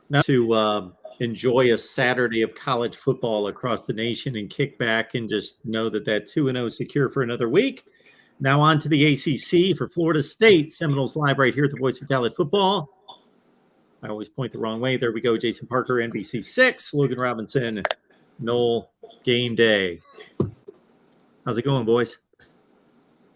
Now to enjoy a Saturday of college football across the nation and kick back and just know that 2-0 is secure for another week. Now on to the ACC for Florida State. Seminoles live right here at the Voice of College Football. I always point the wrong way. There we go. Jason Parker, NBC6. Logan Robinson, Noel Game Day. How's it going, boys?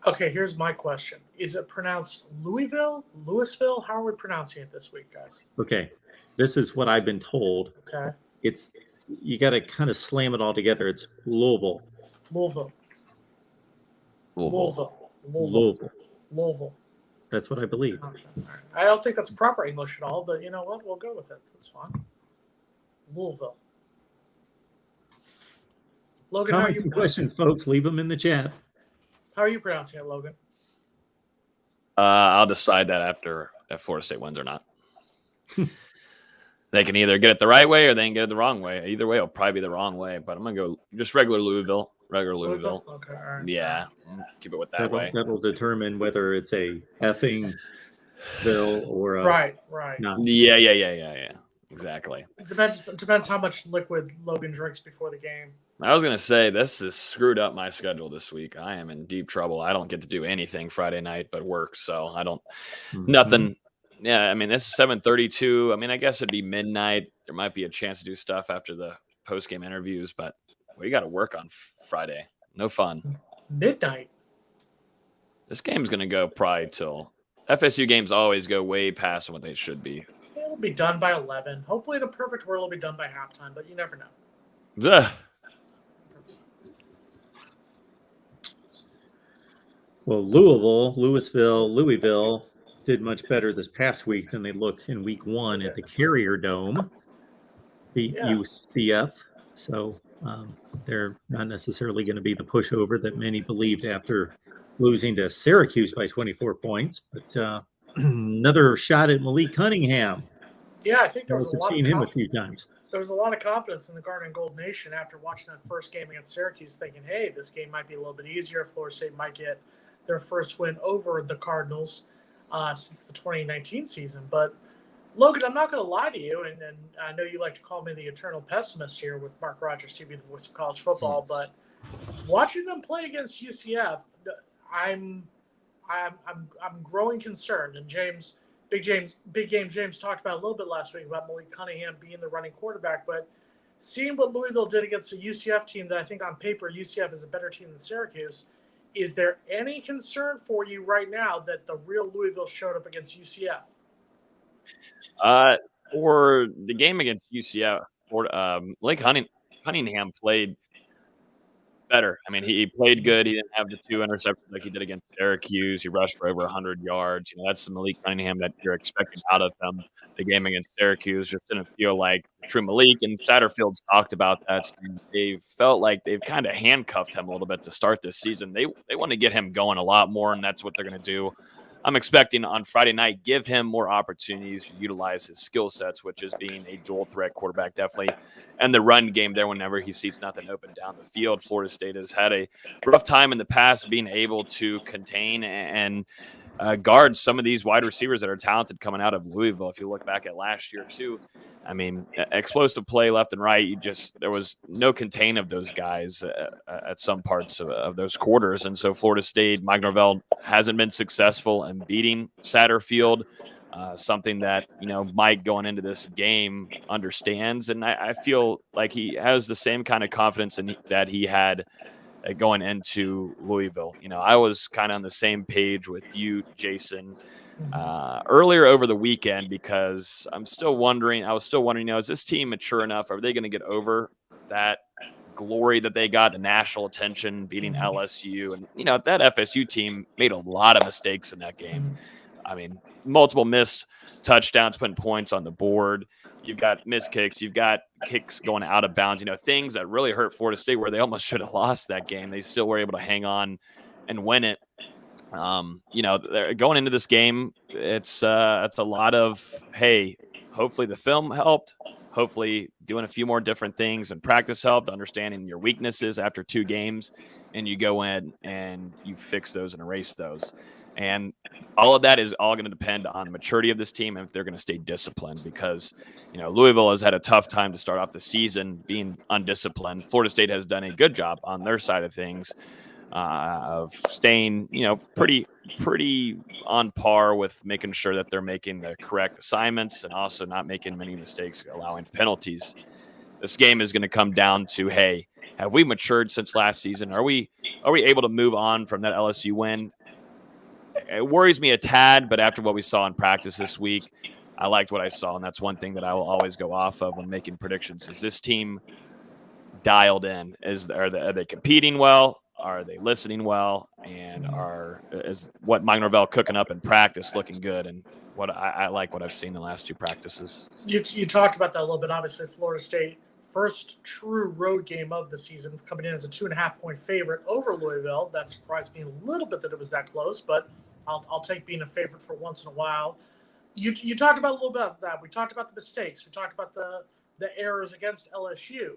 Okay, here's my question. Is it pronounced Louisville, Louisville? How are we pronouncing it this week, guys? Okay. This is what I've been told. Okay. It's you got to kind of slam it all together. It's Louisville. Louisville. That's what I believe. Okay. I don't think that's proper English at all, but you know what? We'll go with it. That's fine. Louisville. Logan, comments and questions, folks, leave them in the chat. How are you pronouncing it, Logan? I'll decide that after if Florida State wins or not. They can either get it the right way or they can get it the wrong way. Either way, it'll probably be the wrong way. But I'm going to go just regular Louisville. Okay, all right. Yeah, keep it with that way. That'll determine whether it's a effing Bill or a right. Not. Yeah. Exactly. It depends how much liquid Logan drinks before the game. I was going to say, this has screwed up my schedule this week. I am in deep trouble. I don't get to do anything Friday night but work, so I don't nothing. Yeah, I mean, this is 7:32. I mean, I guess it'd be midnight. There might be a chance to do stuff after the post-game interviews, but we got to work on Friday. No fun. Midnight? This game's going to go probably till – FSU games always go way past what they should be. It'll be done by 11. Hopefully in a perfect world, it'll be done by halftime, but you never know. Ugh. Well, Louisville did much better this past week than they looked in week 1 at the Carrier Dome. Beat UCF. So they're not necessarily going to be the pushover that many believed after losing to Syracuse by 24 points. But another shot at Malik Cunningham. Yeah, I think there was seen him a few times. There was a lot of confidence in the Garden and Gold Nation after watching that first game against Syracuse, thinking, hey, this game might be a little bit easier. Florida State might get their first win over the Cardinals since the 2019 season. But, Logan, I'm not going to lie to you, and I know you like to call me the eternal pessimist here with MarkRogersTV, the voice of college football, but watching them play against UCF, I'm growing concerned. And Big Game James talked about a little bit last week about Malik Cunningham being the running quarterback, but seeing what Louisville did against a UCF team that I think on paper UCF is a better team than Syracuse, is there any concern for you right now that the real Louisville showed up against UCF? For the game against UCF, Malik Cunningham played better. I mean, he played good. He didn't have the 2 interceptions like he did against Syracuse. He rushed for over 100 yards. That's the Malik Cunningham that you're expecting out of him. The game against Syracuse just didn't feel like true Malik, and Satterfield's talked about that. They felt like they've kind of handcuffed him a little bit to start this season. They want to get him going a lot more, and that's what they're going to do. I'm expecting on Friday night, give him more opportunities to utilize his skill sets, which is being a dual threat quarterback, definitely. And the run game there, whenever he sees nothing open down the field. Florida State has had a rough time in the past being able to contain and guard some of these wide receivers that are talented coming out of Louisville. If you look back at last year too, I mean, explosive play left and right. There was no contain of those guys at some parts of those quarters. And so Florida State, Mike Norvell hasn't been successful in beating Satterfield, something that, Mike going into this game understands. And I feel like he has the same kind of confidence that he had going into Louisville. I was kind of on the same page with you, Jason, earlier over the weekend, because I was still wondering, is this team mature enough? Are they going to get over that glory that they got, the national attention, beating LSU? And, that FSU team made a lot of mistakes in that game. I mean, multiple missed touchdowns, putting points on the board. You've got missed kicks. You've got kicks going out of bounds, things that really hurt Florida State where they almost should have lost that game. They still were able to hang on and win it. They're going into this game, it's a lot of, hey, hopefully the film helped. Hopefully doing a few more different things and practice helped, understanding your weaknesses after 2 games, and you go in and you fix those and erase those. And all of that is all going to depend on the maturity of this team and if they're going to stay disciplined, because, Louisville has had a tough time to start off the season being undisciplined. Florida State has done a good job on their side of things, of staying, pretty on par with making sure that they're making the correct assignments and also not making many mistakes, allowing penalties. This game is going to come down to, hey, have we matured since last season? Are we able to move on from that LSU win? It worries me a tad, but after what we saw in practice this week, I liked what I saw, and that's one thing that I will always go off of when making predictions. Is this team dialed in? Are they competing well? Are they listening well? And is what Mike Norvell cooking up in practice looking good? And what I like what I've seen the last 2 practices. You talked about that a little bit. Obviously, Florida State, first true road game of the season, coming in as a 2.5-point favorite over Louisville. That surprised me a little bit that it was that close, but I'll take being a favorite for once in a while. You talked about a little bit about that. We talked about the mistakes. We talked about the errors against LSU.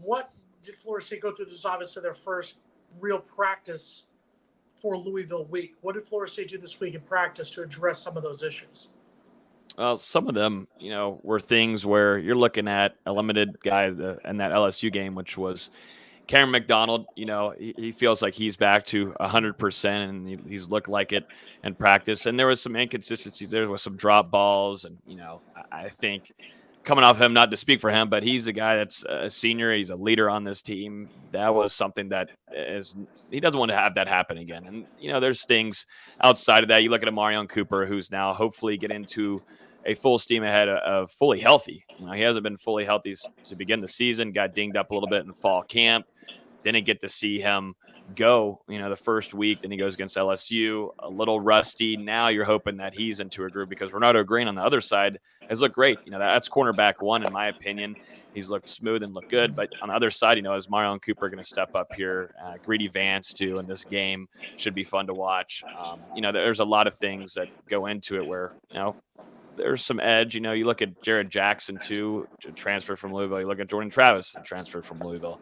What did Florida State go through? This is obviously their first real practice for Louisville week. What did Florida State do this week in practice to address some of those issues? Well, some of them, were things where you're looking at a limited guy in that LSU game, which was Cameron McDonald. He feels like he's back to 100%, and he's looked like it in practice. And there was some inconsistencies. There was some drop balls, and I think coming off him, not to speak for him, but he's a guy that's a senior. He's a leader on this team. That was something that he doesn't want to have that happen again. And, there's things outside of that. You look at Amarion Cooper, who's now hopefully get into a full steam ahead of fully healthy. He hasn't been fully healthy to begin the season, got dinged up a little bit in fall camp. Didn't get to see him go, the first week. Then he goes against LSU, a little rusty. Now you're hoping that he's into a groove, because Renato Green on the other side has looked great. That's cornerback 1, in my opinion. He's looked smooth and looked good. But on the other side, is Marion Cooper going to step up here? Greedy Vance, too, in this game should be fun to watch. There's a lot of things that go into it where, there's some edge. You look at Jared Jackson, too, transferred from Louisville. You look at Jordan Travis, transferred from Louisville.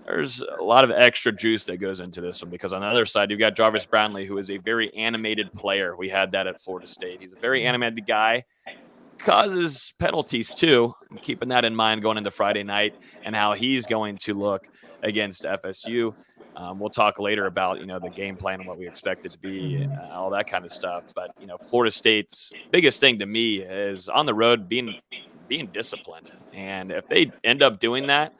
There's a lot of extra juice that goes into this one, because on the other side, you've got Jarvis Brownlee, who is a very animated player. We had that at Florida State. He's a very animated guy, causes penalties too. I'm keeping that in mind going into Friday night and how he's going to look against FSU. We'll talk later about, the game plan and what we expect it to be and all that kind of stuff. But, Florida State's biggest thing to me is on the road being disciplined. And if they end up doing that,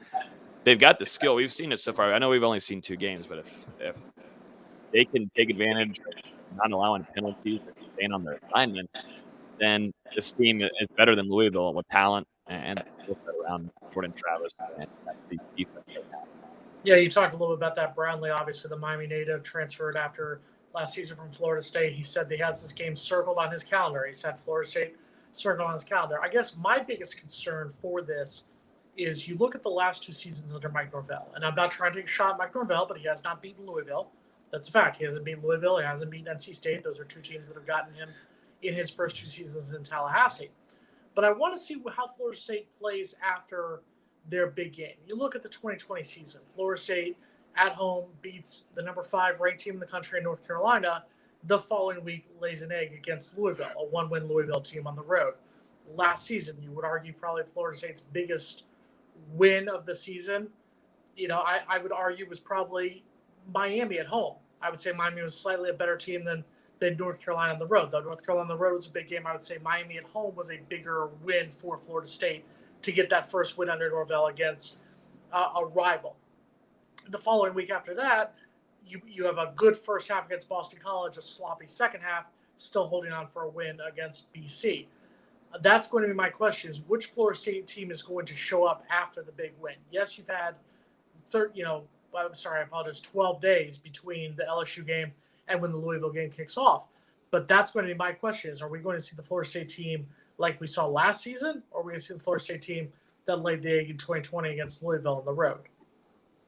they've got the skill. We've seen it so far. I know we've only seen 2 games, but if they can take advantage of not allowing penalties or staying on their assignments, then this team is better than Louisville with talent and skill set around Jordan Travis and the defense. Yeah, you talked a little bit about that. Brownlee, obviously the Miami native, transferred after last season from Florida State. He said he has this game circled on his calendar. He's had Florida State circled on his calendar. I guess my biggest concern for this is you look at the last 2 seasons under Mike Norvell, and I'm not trying to take a shot at Mike Norvell, but he has not beaten Louisville. That's a fact. He hasn't beaten Louisville. He hasn't beaten NC State. Those are 2 teams that have gotten him in his first 2 seasons in Tallahassee. But I want to see how Florida State plays after their big game. You look at the 2020 season. Florida State at home beats the number 5 ranked team in the country in North Carolina. The following week lays an egg against Louisville, a 1-win Louisville team on the road. Last season, you would argue probably Florida State's biggest win of the season, I would argue was probably Miami at home. I would say Miami was slightly a better team than North Carolina on the road. Though North Carolina on the road was a big game, I would say Miami at home was a bigger win for Florida State to get that first win under Norvell against a rival. The following week after that, you have a good first half against Boston College, a sloppy second half, still holding on for a win against BC. That's going to be my question: is which Florida State team is going to show up after the big win? Yes, you've had 12 days between the LSU game and when the Louisville game kicks off. But that's going to be my question: is are we going to see the Florida State team like we saw last season, or are we going to see the Florida State team that laid the egg in 2020 against Louisville on the road?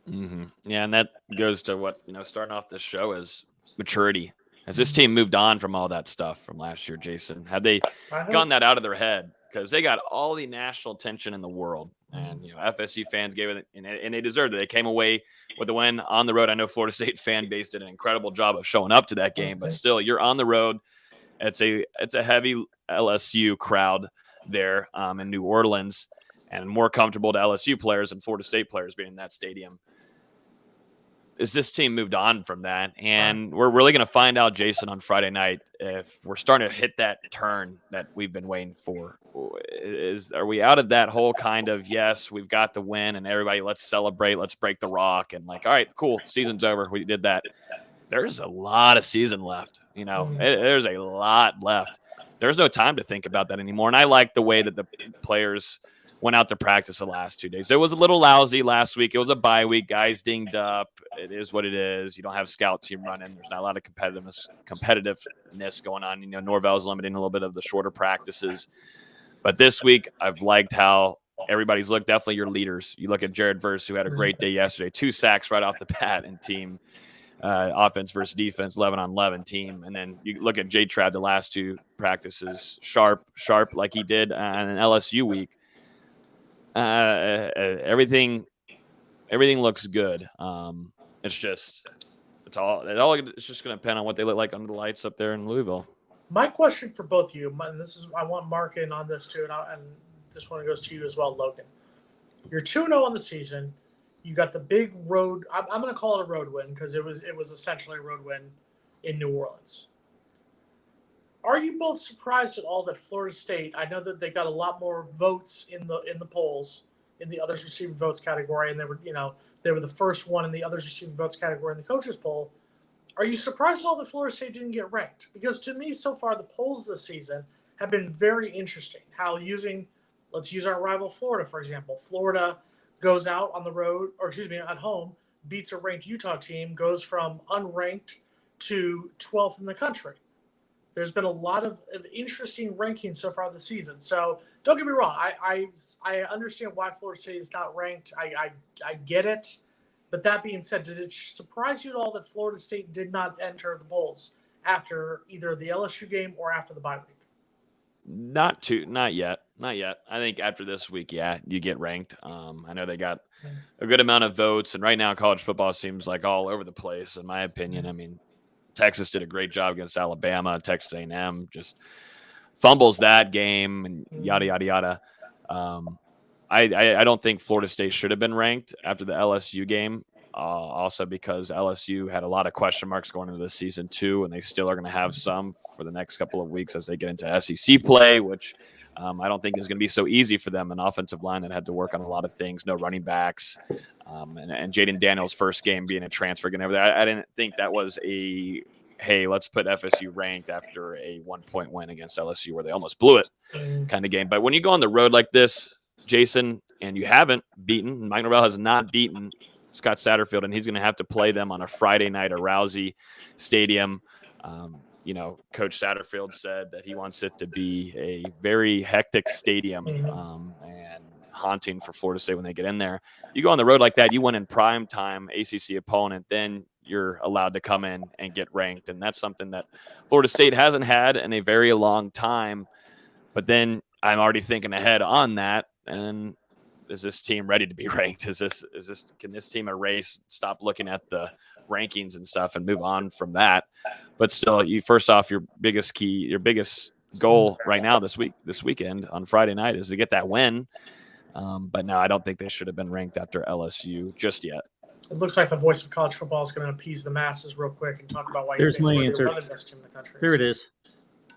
Mm-hmm. Yeah, and that goes to what, starting off this show is maturity. Has this team moved on from all that stuff from last year, Jason? Have they gotten that out of their head because they got all the national attention in the world. And, FSU fans gave it, and they deserved it. They came away with the win on the road. I know Florida State fan base did an incredible job of showing up to that game, but still, you're on the road. It's a heavy LSU crowd there in New Orleans, and more comfortable to LSU players and Florida State players being in that stadium. Is this team moved on from that? And we're really going to find out, Jason, on Friday night if we're starting to hit that turn that we've been waiting for. Are we out of that whole kind of, yes, we've got the win and everybody, let's celebrate, let's break the rock, and like, all right, cool, season's over, we did that. There's a lot of season left. There's a lot left. There's no time to think about that anymore. And I like the way that the players went out to practice the last 2 days. It was a little lousy last week. It was a bye week. Guys dinged up. It is what it is. You don't have scout team running. There's not a lot of competitiveness going on. Norvell's limiting a little bit of the shorter practices. But this week, I've liked how everybody's looked. Definitely your leaders. You look at Jared Verse, who had a great day yesterday. 2 sacks right off the bat in team offense versus defense, 11-on-11 team. And then you look at J-Trad the last 2 practices, sharp like he did on an LSU week. Everything looks good. It's just going to depend on what they look like under the lights up there in Louisville. My question for both of you, and I want Mark in on this too, and this one goes to you as well, Logan. You're 2-0 on the season. You got the big road. I'm going to call it a road win because it was essentially a road win in New Orleans. Are you both surprised at all that Florida State? I know that they got a lot more votes in the polls in the others receiving votes category, and they were the first one in the others receiving votes category in the coaches poll. Are you surprised at all that Florida State didn't get ranked? Because to me, so far the polls this season have been very interesting. Let's use our rival Florida for example. Florida goes out on the road, at home, beats a ranked Utah team, goes from unranked to 12th in the country. There's been a lot of interesting rankings so far this season. So don't get me wrong. I understand why Florida State is not ranked. I get it. But that being said, did it surprise you at all that Florida State did not enter the polls after either the LSU game or after the bye week? Not yet. I think after this week, you get ranked. I know they got a good amount of votes, and right now college football seems like all over the place, in my opinion. I mean, Texas did a great job against Alabama. Texas A&M just fumbles that game and yada, yada, yada. I don't think Florida State should have been ranked after the LSU game, also because LSU had a lot of question marks going into this season too, and they still are going to have some for the next couple of weeks as they get into SEC play, which I don't think is going to be so easy for them. An offensive line that had to work on a lot of things, no running backs, and Jaden Daniels' first game being a transfer and everything. I didn't think that was hey, let's put FSU ranked after a 1-point win against LSU where they almost blew it kind of game. But when you go on the road like this, Jason, and you haven't beaten, Mike Norvell has not beaten Scott Satterfield, and he's going to have to play them on a Friday night at Rousey Stadium. Coach Satterfield said that he wants it to be a very hectic stadium and haunting for Florida State when they get in there. You go on the road like that, you win in prime time ACC opponent, then you're allowed to come in and get ranked. And that's something that Florida State hasn't had in a very long time. But then I'm already thinking ahead on that. And is this team ready to be ranked? Can this team erase, stop looking at the rankings and stuff and move on from that? But still, your biggest goal right now this weekend on Friday night is to get that win. But no, I don't think they should have been ranked after LSU just yet. It looks like the voice of college football is going to appease the masses real quick and talk about why There's my answer. The 11th best team in the country. There it is.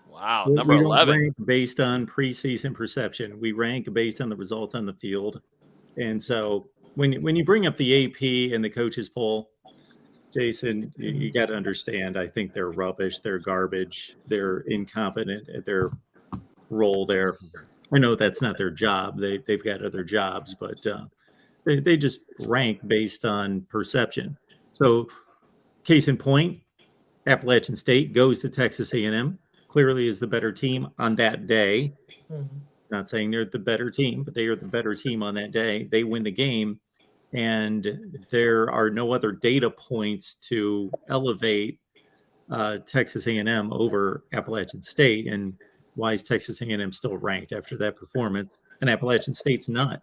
Wow, number 11. We rank based on preseason perception. We rank based on the results on the field. And so when you bring up the AP and the coaches poll, Jason, you got to understand, I think they're rubbish. They're garbage. They're incompetent at their role there. I know that's not their job. They've got other jobs, but they just rank based on perception. So case in point, Appalachian State goes to Texas A&M, clearly is the better team on that day. Not saying they're the better team, but they are the better team on that day. They win the game, and there are no other data points to elevate Texas A&M over Appalachian State. And why is Texas A&M still ranked after that performance and Appalachian State's not?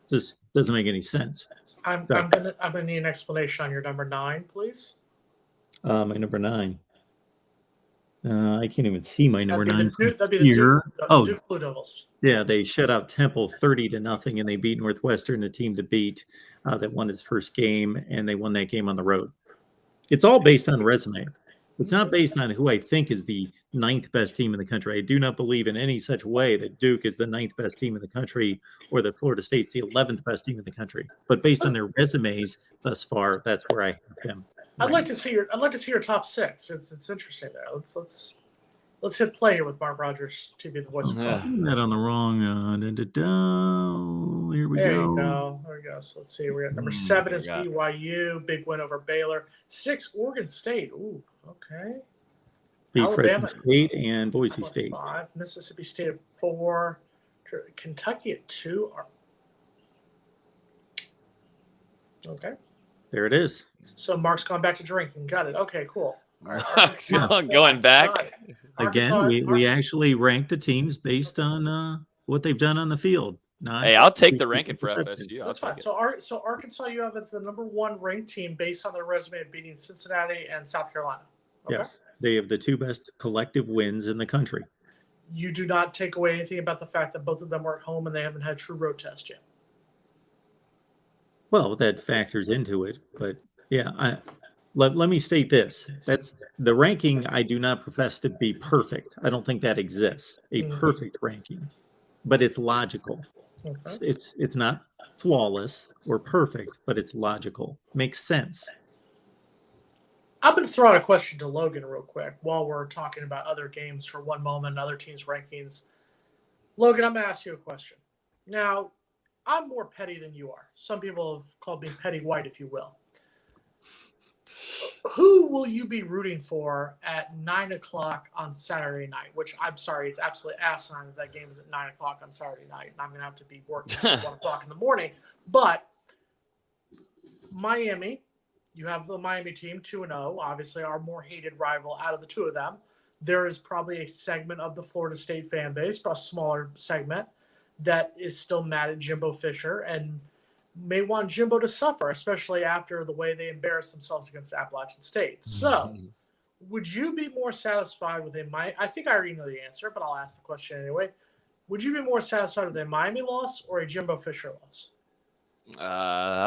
Just doesn't make any sense. I'm gonna need an explanation on your number 9, please. My number 9. I can't even see my number 9 That'd be the here. Duke Blue Devils. Yeah, they shut out Temple 30-0, and they beat Northwestern, the team to beat that won its first game, and they won that game on the road. It's all based on resume. It's not based on who I think is the 9th best team in the country. I do not believe in any such way that Duke is the 9th best team in the country or that Florida State's the 11th best team in the country. But based on their resumes thus far, that's where I have them. I'd like to see your top 6. It's interesting there. Let's hit play here with Mark Rogers TV, the voice of That on the wrong. Here we There go. you go. There we go. So let's see. We're at number 7 is BYU. Big win over Baylor. 6, Oregon State. Ooh, okay. Beat Fresno State and Boise State. 5, Mississippi State at 4, Kentucky at 2. Okay. There it is. So Mark's gone back to drinking. Got it. Okay, cool. All right. Going back. Again, we actually rank the teams based on what they've done on the field. Hey, I'll take the ranking for FSU. That's fine. So Arkansas, you have as the number 1 ranked team based on their resume of beating Cincinnati and South Carolina. Okay? Yes, they have the 2 best collective wins in the country. You do not take away anything about the fact that both of them were at home and they haven't had a true road test yet. Well, that factors into it, but yeah, let me state this. That's the ranking. I do not profess to be perfect. I don't think that exists, a perfect ranking, but it's logical. Okay. It's not flawless or perfect, but it's logical. Makes sense. I'm going to throw out a question to Logan real quick while we're talking about other games for one moment and other teams' rankings. Logan, I'm going to ask you a question. Now, I'm more petty than you are. Some people have called me petty white, if you will. Who will you be rooting for at 9 o'clock on Saturday night? Which, I'm sorry, it's absolutely asinine that game is at 9 o'clock on Saturday night, and I'm going to have to be working at 1 o'clock in the morning. But Miami, you have the Miami team, 2-0, obviously our more hated rival out of the 2 of them. There is probably a segment of the Florida State fan base, a smaller segment, that is still mad at Jimbo Fisher and may want Jimbo to suffer, especially after the way they embarrassed themselves against Appalachian State. So, would you be more satisfied with I think I already know the answer, but I'll ask the question anyway. Would you be more satisfied with a Miami loss or a Jimbo Fisher loss?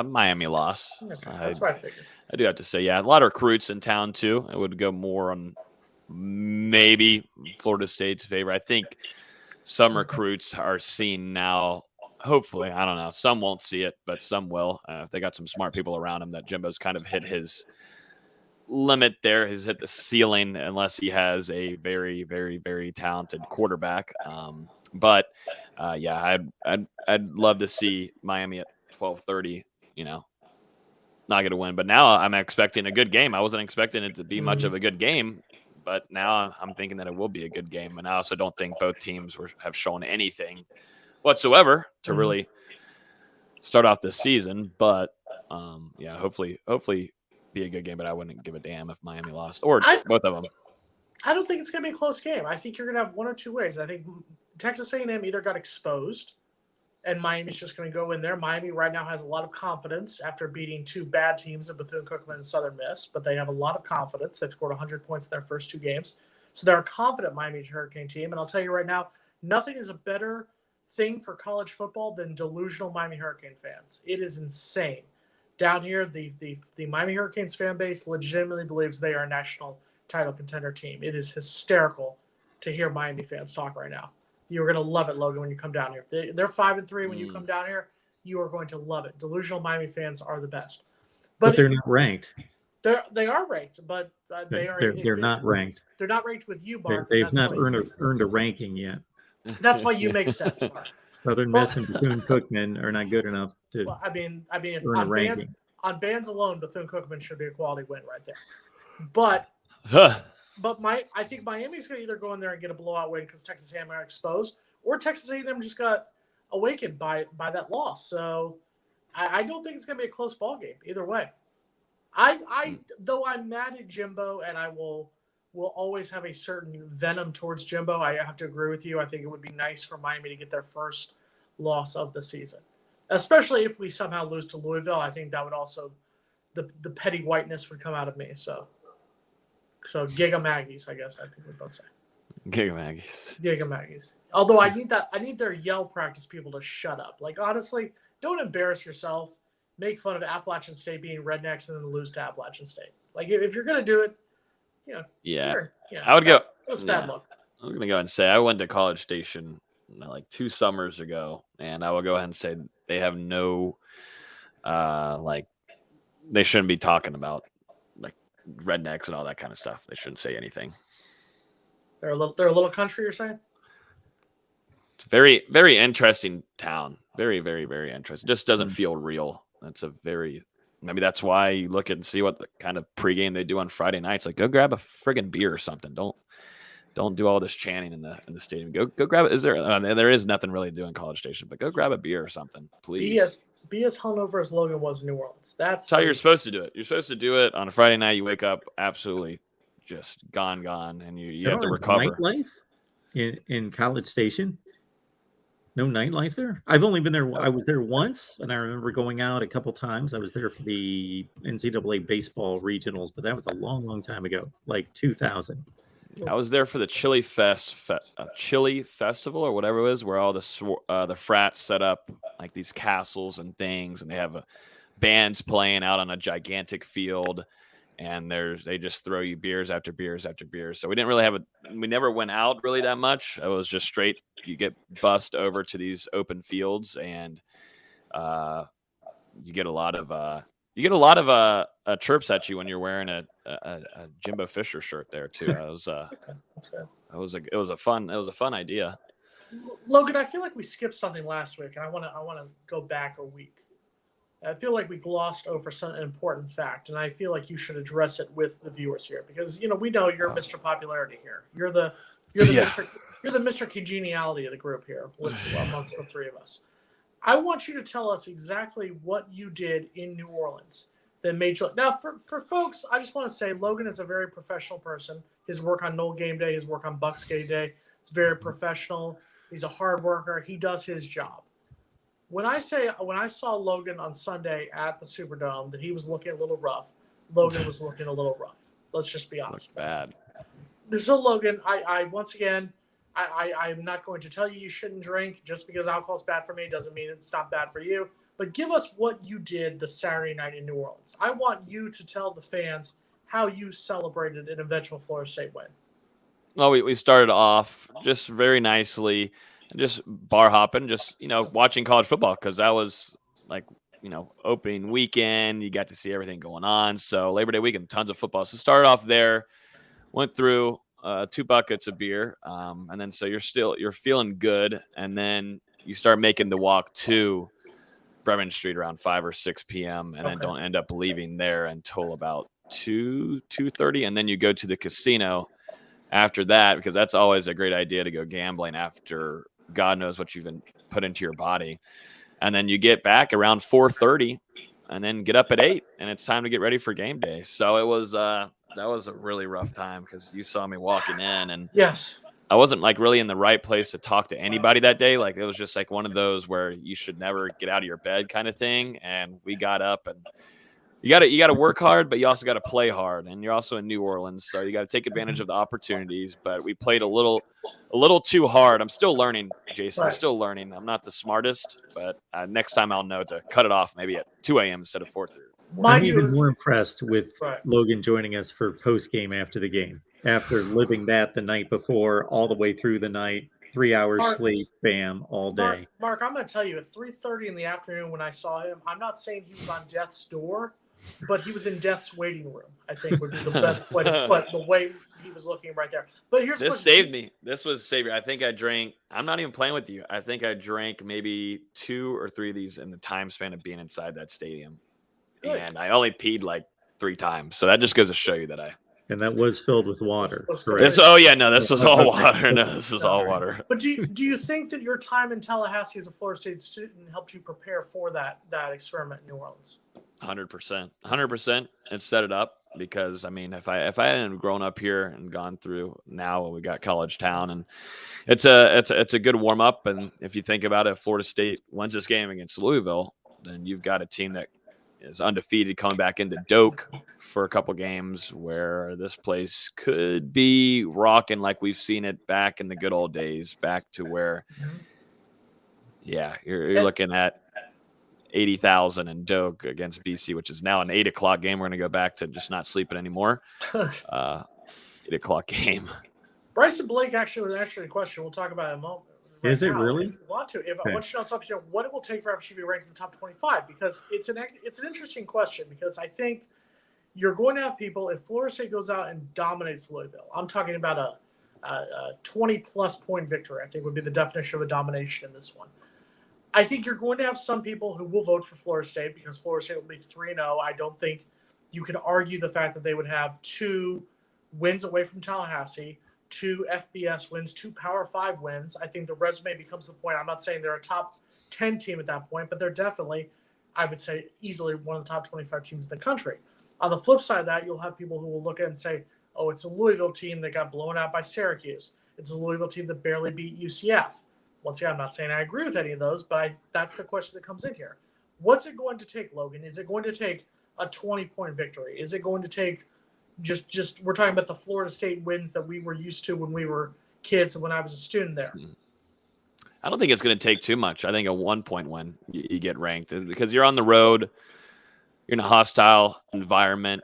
Miami loss. Okay, that's what I figured. I do have to say, yeah, a lot of recruits in town too. I would go more on maybe Florida State's favor. I think some recruits are seeing now. Hopefully, I don't know. Some won't see it, but some will. If they got some smart people around him, that Jimbo's kind of hit his limit there. He's hit the ceiling unless he has a very, very, very talented quarterback. But yeah, I'd love to see Miami at 12:30. You know, not going to win, but now I'm expecting a good game. I wasn't expecting it to be much of a good game, but now I'm thinking that it will be a good game. And I also don't think both teams have shown anything whatsoever to really start off this season. But yeah, hopefully be a good game, but I wouldn't give a damn if Miami lost or both of them. I don't think it's going to be a close game. I think you're going to have one or two ways. I think Texas A&M either got exposed and Miami's just going to go in there. Miami right now has a lot of confidence after beating 2 bad teams in Bethune-Cookman and Southern Miss, but they have a lot of confidence. They've scored 100 points in their first 2 games. So they're a confident Miami Hurricane team. And I'll tell you right now, nothing is a better thing for college football than delusional Miami Hurricane fans. It is insane. Down here, the Miami Hurricanes fan base legitimately believes they are a national title contender team. It is hysterical to hear Miami fans talk right now. You're going to love it, Logan, when you come down here. They're 5-3 when you come down here. You are going to love it. Delusional Miami fans are the best. But they're not ranked. They are ranked, but they're not ranked. They're not ranked with you, Mark. They've not earned a ranking yet. That's why you make sense, Mark. Southern Miss and Bethune-Cookman are not good enough to if earn a ranking. On bands alone, Bethune-Cookman should be a quality win right there. But I think Miami's going to either go in there and get a blowout win because Texas A&M got exposed, or Texas A&M just got awakened by that loss. So I don't think it's going to be a close ball game either way. Though I'm mad at Jimbo, and I will will always have a certain venom towards Jimbo. I have to agree with you. I think it would be nice for Miami to get their first loss of the season, especially if we somehow lose to Louisville. I think that would also the petty whiteness would come out of me. So Giga Maggies, I guess I think we both say. Giga Maggies. Giga Maggies. Although I need their yell practice people to shut up. Like, honestly, don't embarrass yourself. Make fun of Appalachian State being rednecks and then lose to Appalachian State. Like, if you're gonna do it, yeah. Sure. I would go. It was bad luck. I'm gonna go ahead and say I went to College Station like 2 summers ago, and I will go ahead and say they have no, like, they shouldn't be talking about like rednecks and all that kind of stuff. They shouldn't say anything. They're a little country, you're saying? It's very, very interesting town. Very, very, very interesting. Just doesn't feel real. Maybe that's why you look at and see what the kind of pregame they do on Friday nights. Like, go grab a friggin' beer or something. Don't do all this chanting in the stadium. Go grab it. There is nothing really to do in College Station, but go grab a beer or something, please. Be as hungover as Logan was in New Orleans. That's how you're supposed to do it. You're supposed to do it on a Friday night. You wake up absolutely just gone, and you have to recover. Nightlife in College Station? No nightlife there? I've only been there. I was there once, and I remember going out a couple times. I was there for the NCAA baseball regionals, but that was a long, long time ago, like 2000. I was there for the Chili Chili Festival or whatever it was, where all the frats set up like these castles and things, and they have bands playing out on a gigantic field, and they just throw you beers after beers after beers. So we didn't really we never went out really that much. It was just straight. You get bussed over to these open fields, and you get a lot of chirps at you when you're wearing a Jimbo Fisher shirt there too. It was a fun idea. Logan, I feel like we skipped something last week, and I want to go back a week. I feel like we glossed over an important fact, and I feel like you should address it with the viewers here, because we know you're Mr. Popularity here. You're the Mr. Congeniality of the group here, amongst the three of us. I want you to tell us exactly what you did in New Orleans that made you. Now, for folks, I just want to say Logan is a very professional person. His work on Knoll Game Day, his work on Bucks Game Day, it's very professional. He's a hard worker. He does his job. When I saw Logan on Sunday at the Superdome that he was looking a little rough, Logan was looking a little rough. Let's just be honest. Bad. So Logan, I once again, I'm not going to tell you shouldn't drink. Just because alcohol is bad for me doesn't mean it's not bad for you. But give us what you did the Saturday night in New Orleans. I want you to tell the fans how you celebrated an eventual Florida State win. Well, we started off just very nicely, just bar hopping, just watching college football, because that was like opening weekend. You got to see everything going on. So Labor Day weekend, tons of football. So started off there, went through 2 buckets of beer, and then so you're feeling good, and then you start making the walk to Bremen Street around 5 or 6 p.m. and then don't end up leaving there until about 2:30, and then you go to the casino after that, because that's always a great idea to go gambling after God knows what you've been put into your body. And then you get back around 4:30 and then get up at 8, and it's time to get ready for game day. So it was that was a really rough time, because you saw me walking in, and yes, I wasn't like really in the right place to talk to anybody that day. Like, it was just like one of those where you should never get out of your bed kind of thing. And we got up, and you got to work hard, but you also got to play hard, and you're also in New Orleans, so you got to take advantage of the opportunities. But we played a little too hard. I'm still learning, Jason. I'm still learning. I'm not the smartest, but next time I'll know to cut it off maybe at 2 a.m. instead of 4:30. I'm even more impressed with Logan joining us for post game after the game, after living that the night before, all the way through the night, 3 hours sleep, bam, all day. Mark, I'm going to tell you, at 3:30 in the afternoon when I saw him, I'm not saying he was on death's door, but he was in death's waiting room, I think would be the best way to put the way he was looking right there. But this saved me. This was saving. I think I drank. I'm not even playing with you. I think I drank maybe 2 or 3 of these in the time span of being inside that stadium. Good. And I only peed like 3 times. So that just goes to show you that And that was filled with water. This was all water. No, this was all water. But do you think that your time in Tallahassee as a Florida State student helped you prepare for that experiment in New Orleans? 100%. 100%. It set it up. because I mean, if I hadn't grown up here and gone through now, we got College Town, and it's a good warm up. And if you think about it, if Florida State wins this game against Louisville, then you've got a team that is undefeated coming back into Doak for a couple games, where this place could be rocking like we've seen it back in the good old days, back to where, yeah, you're looking at 80,000 in Doak against BC, which is now an 8 o'clock game. We're going to go back to just not sleeping anymore. 8 o'clock game. Bryson Blake actually was answering a question. We'll talk about it in a moment. Is it really? If you want to. I want you to know something, what it will take for FSU to be ranked in the top 25, because it's an interesting question, because I think you're going to have people, if Florida State goes out and dominates Louisville, I'm talking about a 20-plus point victory, I think would be the definition of a domination in this one. I think you're going to have some people who will vote for Florida State because Florida State will be 3-0. I don't think you can argue the fact that they would have 2 wins away from Tallahassee, 2 FBS wins, 2 Power 5 wins. I think the resume becomes the point. I'm not saying they're a top 10 team at that point, but they're definitely, I would say, easily one of the top 25 teams in the country. On the flip side of that, you'll have people who will look at it and say, oh, it's a Louisville team that got blown out by Syracuse. It's a Louisville team that barely beat UCF. Once again, I'm not saying I agree with any of those, but that's the question that comes in here. What's it going to take, Logan? Is it going to take a 20-point victory? Is it going to take just we're talking about the Florida State wins that we were used to when we were kids and when I was a student there? I don't think it's going to take too much. I think a 1-point win, you get ranked, because you're on the road. You're in a hostile environment.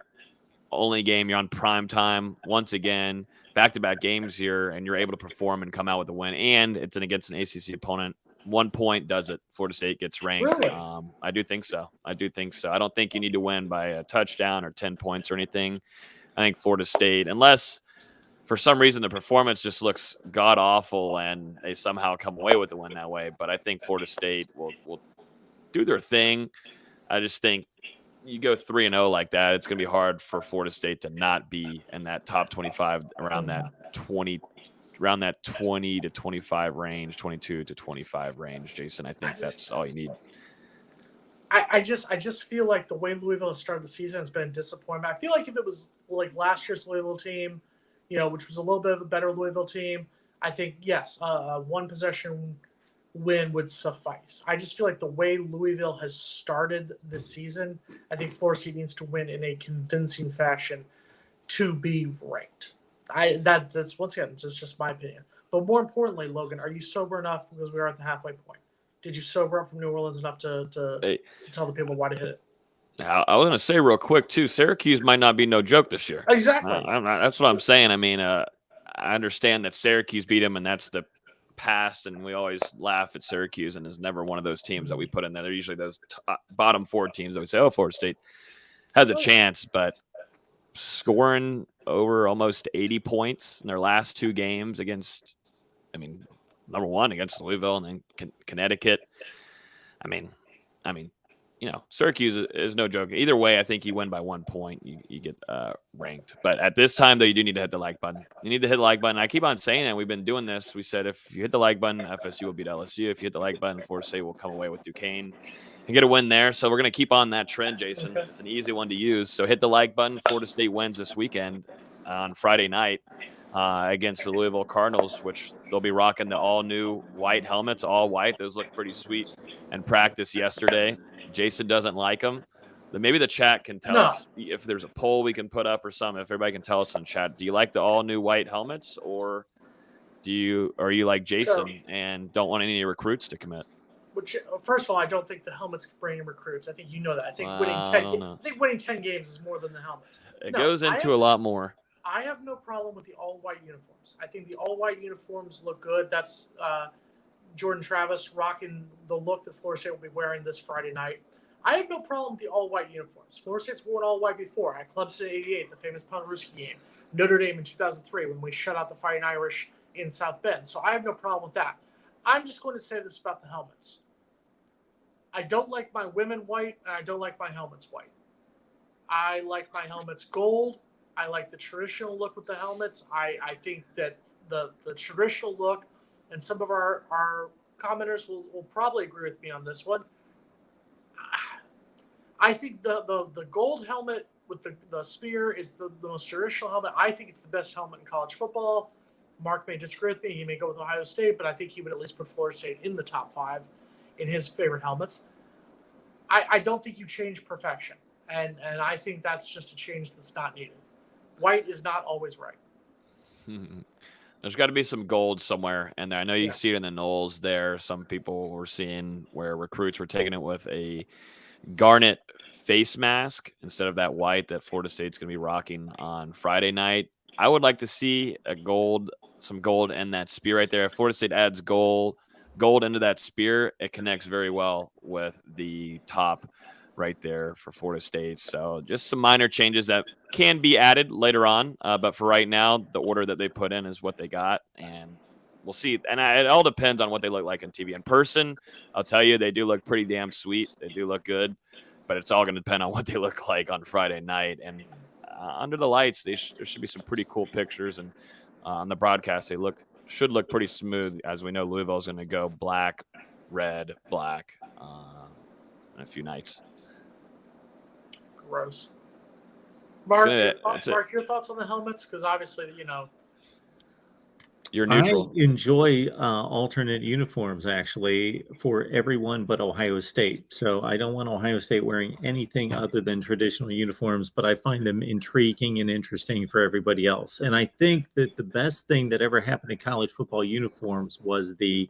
Only game, you're on prime time. Once again, back-to-back games here, and you're able to perform and come out with a win. And it's against an ACC opponent. 1 point does it. Florida State gets ranked. Really? I do think so. I don't think you need to win by a touchdown or 10 points or anything. I think Florida State, unless for some reason the performance just looks god-awful and they somehow come away with the win that way, but I think Florida State will do their thing. I just think you go 3-0 like that, it's going to be hard for Florida State to not be in that top 25, around that 20 to 25 range, 22 to 25 range. Jason, I think that's all you need. I just feel like the way Louisville has started the season has been a disappointment. I feel like if it was like last year's Louisville team, which was a little bit of a better Louisville team, I think, yes, a 1-possession win would suffice. I just feel like the way Louisville has started this season, I think Florida State needs to win in a convincing fashion to be ranked. That's once again, just my opinion. But more importantly, Logan, are you sober enough, because we are at the halfway point? Did you sober up from New Orleans enough to tell the people why to hit it? I was going to say real quick, too, Syracuse might not be no joke this year. Exactly. That's what I'm saying. I mean, I understand that Syracuse beat them, and that's the past, and we always laugh at Syracuse, and it's never one of those teams that we put in there. They're usually those bottom 4 teams that we say, oh, Florida State has a chance, but scoring over almost 80 points in their last 2 games against, number 1 against Louisville and then Connecticut. I mean, Syracuse is no joke. Either way, I think you win by 1 point, you get ranked. But at this time, though, you do need to hit the like button. You need to hit the like button. I keep on saying it. We've been doing this. We said if you hit the like button, FSU will beat LSU. If you hit the like button, Florida State will come away with Duquesne and get a win there. So we're going to keep on that trend, Jason. Okay. It's an easy one to use. So hit the like button. Florida State wins this weekend on Friday night against the Louisville Cardinals, which they'll be rocking the all-new white helmets, all white. Those look pretty sweet in practice yesterday. Jason doesn't like them. Then maybe the chat can tell us if there's a poll we can put up or something. If everybody can tell us in chat, do you like the all-new white helmets, or are you like Jason and don't want any recruits to commit? Which, first of all, I don't think the helmets can bring in recruits. I think you know that. I think winning 10 games is more than the helmets. It goes into a lot more. I have no problem with the all-white uniforms. I think the all-white uniforms look good. That's Jordan Travis rocking the look that Florida State will be wearing this Friday night. I have no problem with the all-white uniforms. Florida State's worn all-white before. At Clemson in '88, the famous Ponderuski game. Notre Dame in 2003 when we shut out the Fighting Irish in South Bend. So I have no problem with that. I'm just going to say this about the helmets. I don't like my women white, and I don't like my helmets white. I like my helmets gold. I like the traditional look with the helmets. I think that the traditional look, and some of our commenters will probably agree with me on this one. I think the gold helmet with the spear is the most traditional helmet. I think it's the best helmet in college football. Mark may disagree with me. He may go with Ohio State, but I think he would at least put Florida State in the top 5 in his favorite helmets. I don't think you change perfection, and I think that's just a change that's not needed. White is not always right. There's got to be some gold somewhere in there. I know you see it in the Knowles there. Some people were seeing where recruits were taking it with a garnet face mask instead of that white that Florida State's going to be rocking on Friday night. I would like to see some gold in that spear right there. If Florida State adds gold into that spear, it connects very well with the top right there for Florida State. So just some minor changes that can be added later on. But for right now, the order that they put in is what they got. And we'll see. And it all depends on what they look like on TV. In person, I'll tell you, they do look pretty damn sweet. They do look good. But it's all going to depend on what they look like on Friday night. And under the lights, there should be some pretty cool pictures. And on the broadcast, they should look pretty smooth. As we know, Louisville is going to go black, red, black in a few nights. Gross. Mark, your thoughts on the helmets? Because obviously, you're neutral. I enjoy alternate uniforms, actually, for everyone but Ohio State. So I don't want Ohio State wearing anything other than traditional uniforms, but I find them intriguing and interesting for everybody else. And I think that the best thing that ever happened to college football uniforms was the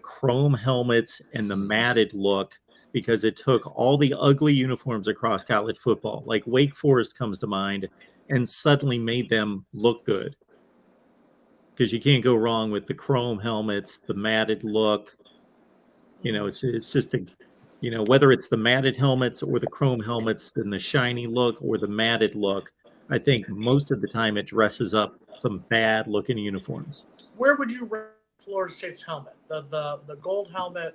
chrome helmets and the matted look, because it took all the ugly uniforms across college football, like Wake Forest comes to mind, and suddenly made them look good. Because you can't go wrong with the chrome helmets, the matted look. It's just whether it's the matted helmets or the chrome helmets and the shiny look or the matted look, I think most of the time it dresses up some bad looking uniforms. Where would you rank Florida State's helmet? The gold helmet,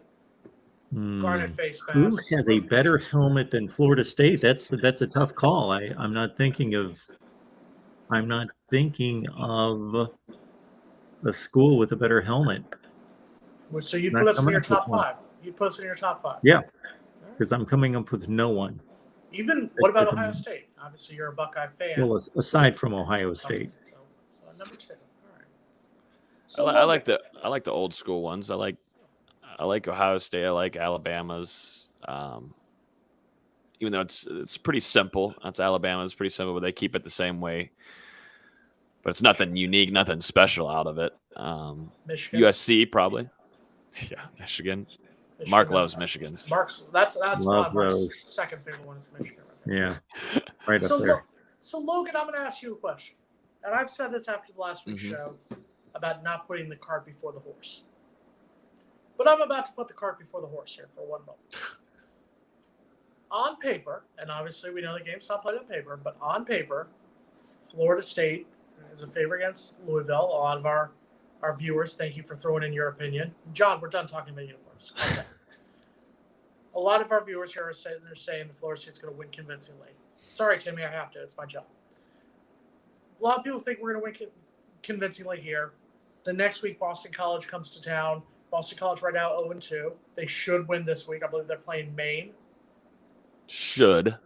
garnet face mask. Who has a better helmet than Florida State? That's a tough call. I'm not thinking of a school with a better helmet. So you put us in your top 5. You put us in your top 5. Yeah, because I'm coming up with no one. What about Ohio State? Obviously, you're a Buckeye fan. Well, aside from Ohio State. So number 2. All right. So I like the old school ones. I like Ohio State. I like Alabama's. Even though it's pretty simple. That's Alabama's pretty simple, but they keep it the same way. But it's nothing unique, nothing special out of it. Michigan. USC probably. Yeah, Michigan. Mark loves Michigan's. That's Love Mark's those. second favorite one is Michigan. Yeah, right up there. So Logan, I'm going to ask you a question, and I've said this after the last week's show about not putting the cart before the horse. But I'm about to put the cart before the horse here for one moment. On paper, and obviously we know the game's not played on paper, but on paper, Florida State is a favorite against Louisville. A lot of our viewers, thank you for throwing in your opinion. John, we're done talking about uniforms. Okay. A lot of our viewers here are saying the Florida State's going to win convincingly. Sorry, Timmy, I have to. It's my job. A lot of people think we're going to win convincingly here. The next week, Boston College comes to town. Boston College right now 0-2. They should win this week. I believe they're playing Maine. Should,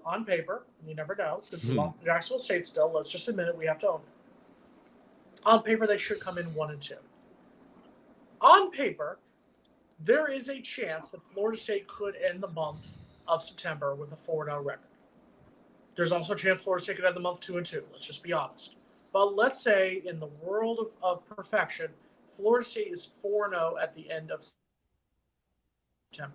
on paper. You never know. Because we lost to Jacksonville State still. Let's just admit it. We have to own it. On paper, they should come in 1-2. On paper, there is a chance that Florida State could end the month of September with a 4-0 record. There's also a chance Florida State could end the month 2-2. Let's just be honest. But let's say in the world of perfection, Florida State is 4-0 at the end of September.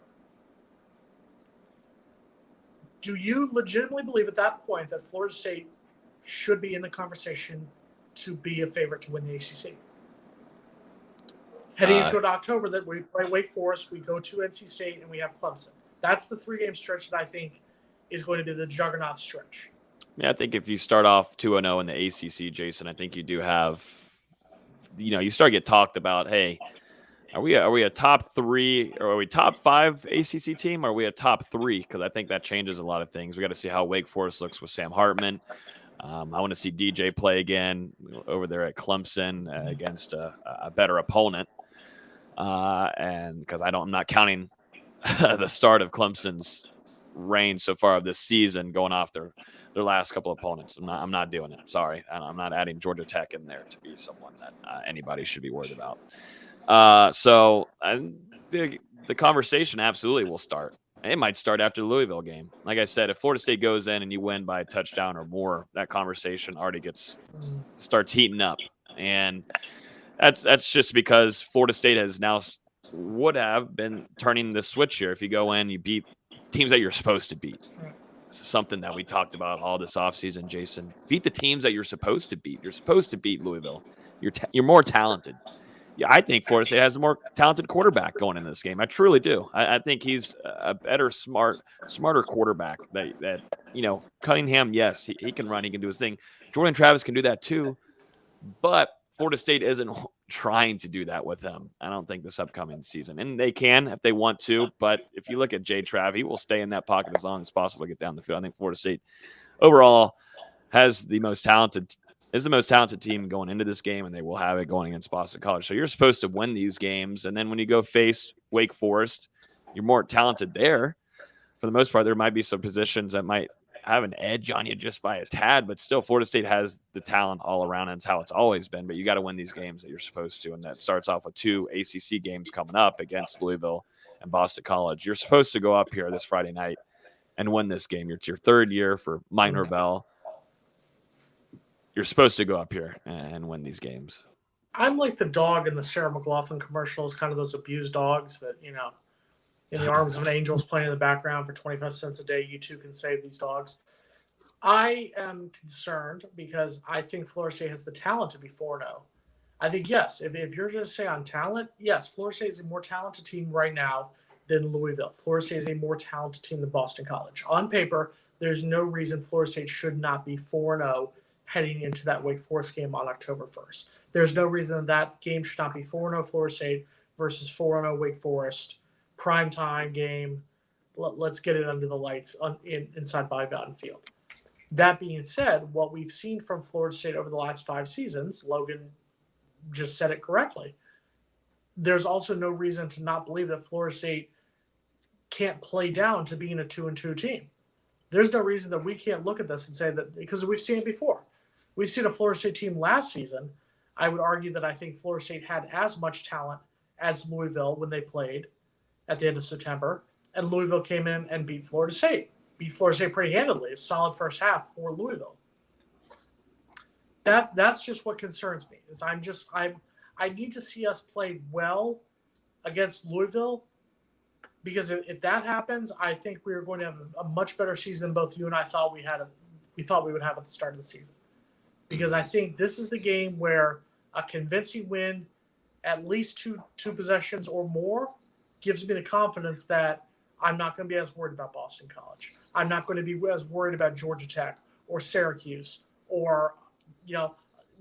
Do you legitimately believe at that point that Florida State should be in the conversation to be a favorite to win the ACC? Heading into an October that we play Wake Forest, we go to NC State, and we have Clemson. That's the 3-game stretch that I think is going to be the juggernaut stretch. Yeah, I think if you start off 2-0 in the ACC, Jason, I think you do have, you start to get talked about, hey, are we a top 3 or are we top 5 ACC team? Or are we a top 3? Because I think that changes a lot of things. We got to see how Wake Forest looks with Sam Hartman. I want to see DJ play again over there at Clemson against a better opponent. And because I'm not counting the start of Clemson's reign so far of this season, going off their last couple of opponents. I'm not doing it. Sorry, I'm not adding Georgia Tech in there to be someone that anybody should be worried about. So the conversation absolutely will start. It might start after the Louisville game. Like I said, if Florida State goes in and you win by a touchdown or more, that conversation already starts heating up, and that's just because Florida State has now would have been turning the switch here. If you go in, you beat teams that you're supposed to beat. This is something that we talked about all this offseason, Jason. Beat the teams that you're supposed to beat. You're supposed to beat Louisville. You're more talented. Yeah, I think Florida State has a more talented quarterback going into this game. I truly do. I think he's a better, smarter quarterback. That Cunningham, yes, he can run. He can do his thing. Jordan Travis can do that too. But Florida State isn't trying to do that with him, I don't think, this upcoming season. And they can if they want to. But if you look at Jay Trav, he will stay in that pocket as long as possible to get down the field. I think Florida State overall is the most talented team going into this game, and they will have it going against Boston College. So you're supposed to win these games. And then when you go face Wake Forest, you're more talented there. For the most part, there might be some positions that might have an edge on you just by a tad, but still Florida State has the talent all around, and it's how it's always been. But you got to win these games that you're supposed to, and that starts off with 2 ACC games coming up against Louisville and Boston College. You're supposed to go up here this Friday night and win this game. It's your 3rd year for Mike Norvell. You're supposed to go up here and win these games. I'm like the dog in the Sarah McLachlan commercials, kind of those abused dogs that, in the arms of an angel's playing in the background for 25 cents a day. You too can save these dogs. I am concerned because I think Florida State has the talent to be 4-0. I think, yes, if you're going to say on talent, yes, Florida State is a more talented team right now than Louisville. Florida State is a more talented team than Boston College. On paper, there's no reason Florida State should not be 4-0 heading into that Wake Forest game on October 1st. There's no reason that game should not be 4-0 Florida State versus 4-0 Wake Forest. Primetime game. Let's get it under the lights inside Biogarden Field. That being said, what we've seen from Florida State over the last 5 seasons, Logan just said it correctly. There's also no reason to not believe that Florida State can't play down to being a 2-2 team. There's no reason that we can't look at this and say that, because we've seen it before. We've seen a Florida State team last season. I would argue that I think Florida State had as much talent as Louisville when they played at the end of September, and Louisville came in and beat Florida State. Beat Florida State pretty handedly. A solid first half for Louisville. That's just what concerns me. Is I need to see us play well against Louisville, because if that happens, I think we are going to have a much better season than both you and I thought we would have at the start of the season. Because I think this is the game where a convincing win, at least two possessions or more, gives me the confidence that I'm not going to be as worried about Boston College. I'm not going to be as worried about Georgia Tech or Syracuse or,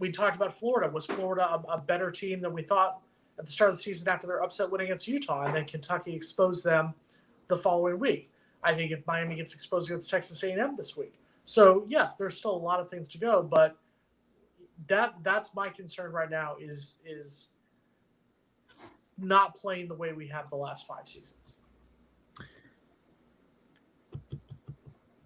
we talked about Florida. Was Florida a better team than we thought at the start of the season after their upset win against Utah, and then Kentucky exposed them the following week? I think if Miami gets exposed against Texas A&M this week. So, yes, there's still a lot of things to go, but that's my concern right now is not playing the way we have the last 5 seasons.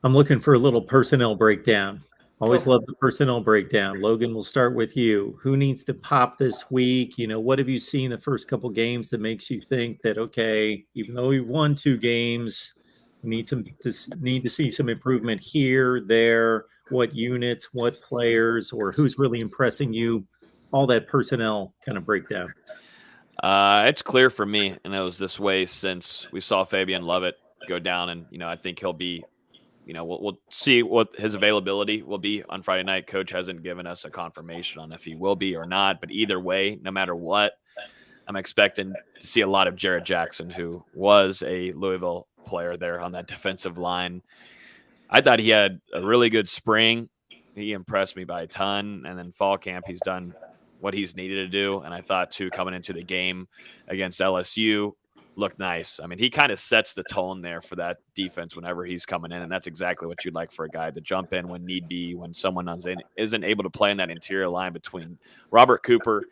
I'm looking for a little personnel breakdown. Always love the personnel breakdown. Logan, we'll start with you. Who needs to pop this week? What have you seen the first couple games that makes you think that, okay, even though we won 2 games, we need to see some improvement here, there, what units, what players, or who's really impressing you? All that personnel kind of breakdown. It's clear for me, and it was this way since we saw Fabian Lovett go down, and I think he'll be. We'll see what his availability will be on Friday night. Coach hasn't given us a confirmation on if he will be or not, but either way, no matter what, I'm expecting to see a lot of Jarrett Jackson, who was a Louisville player there on that defensive line. I thought he had a really good spring. He impressed me by a ton, and then fall camp, he's done what he's needed to do, and I thought, too, coming into the game against LSU, looked nice. I mean, he kind of sets the tone there for that defense whenever he's coming in, and that's exactly what you'd like for a guy to jump in when need be, when someone isn't able to play in that interior line between Robert Cooper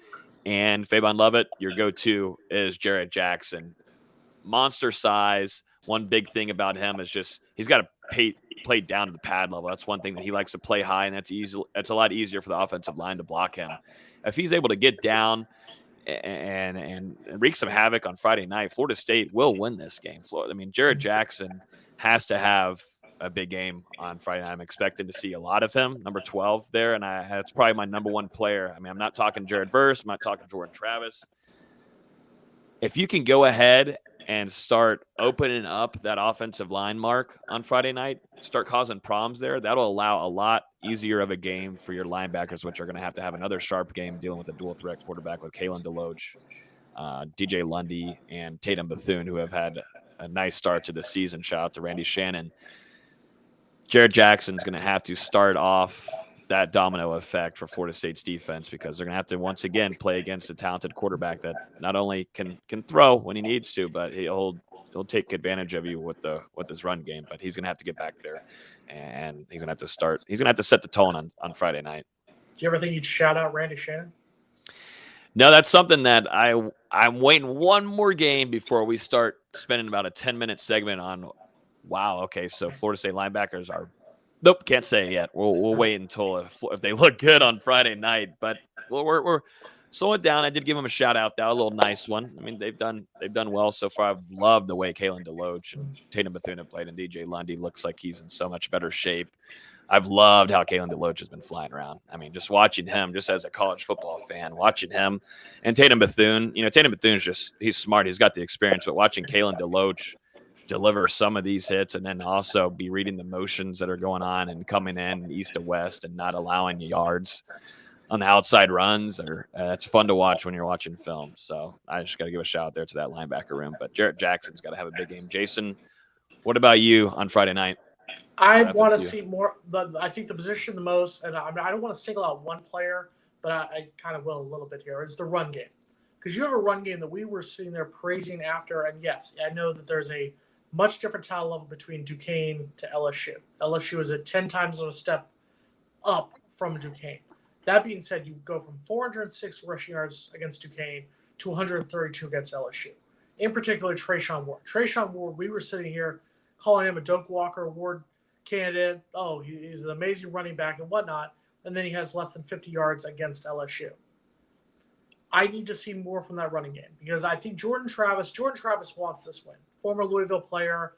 and Fabian Lovett. Your go-to is Jarrett Jackson. Monster size, one big thing about him is just he's got to play down to the pad level. That's one thing that he likes to play high, and that's easy. That's a lot easier for the offensive line to block him. If he's able to get down and wreak some havoc on Friday night, Florida State will win this game. I mean, Jared Jackson has to have a big game on Friday night. I'm expecting to see a lot of him, number 12 there, and that's probably my number one player. I mean, I'm not talking Jared Verse. I'm not talking Jordan Travis. If you can go ahead and start opening up that offensive line, Mark, on Friday night, start causing problems there, that'll allow a lot easier of a game for your linebackers, which are going to have another sharp game dealing with a dual threat quarterback with Kalen DeLoach, DJ Lundy, and Tatum Bethune, who have had a nice start to the season. Shout out to Randy Shannon. Jared Jackson's going to have to start off that domino effect for Florida State's defense, because they're going to have to once again play against a talented quarterback that not only can throw when he needs to, but he'll take advantage of you with his run game. But he's going to have to get back there, and he's going to have to set the tone on Friday night. Do you ever think you'd shout out Randy Shannon? No, that's something that I'm waiting one more game before we start spending about a 10-minute segment on. Wow, okay, so Florida State linebackers are. Nope, can't say it yet. We'll wait until if they look good on Friday night. But we're slowing it down. I did give them a shout out, though, a little nice one. I mean, they've done well so far. I've loved the way Kalen DeLoach and Tatum Bethune have played, and DJ Lundy looks like he's in so much better shape. I've loved how Kalen DeLoach has been flying around. I mean, just watching him, just as a college football fan, watching him and Tatum Bethune. Tatum Bethune's he's smart. He's got the experience, but watching Kalen DeLoach deliver some of these hits and then also be reading the motions that are going on and coming in east to west and not allowing yards on the outside runs, it's fun to watch when you're watching film. So I just got to give a shout out there to that linebacker room. But Jarrett Jackson's got to have a big game. Jason, what about you on Friday night? I want to see more. I think the position the most, and I don't want to single out one player, but I kind of will a little bit here, is the run game. Because you have a run game that we were sitting there praising after, and yes, I know that there's a much different talent level between Duquesne to LSU. LSU is 10 times of a step up from Duquesne. That being said, you go from 406 rushing yards against Duquesne to 132 against LSU. In particular, Trayshawn Ward. Trayshawn Ward, we were sitting here calling him a Doak Walker Award candidate. Oh, he's an amazing running back and whatnot. And then he has less than 50 yards against LSU. I need to see more from that running game, because I think Jordan Travis wants this win. Former Louisville player,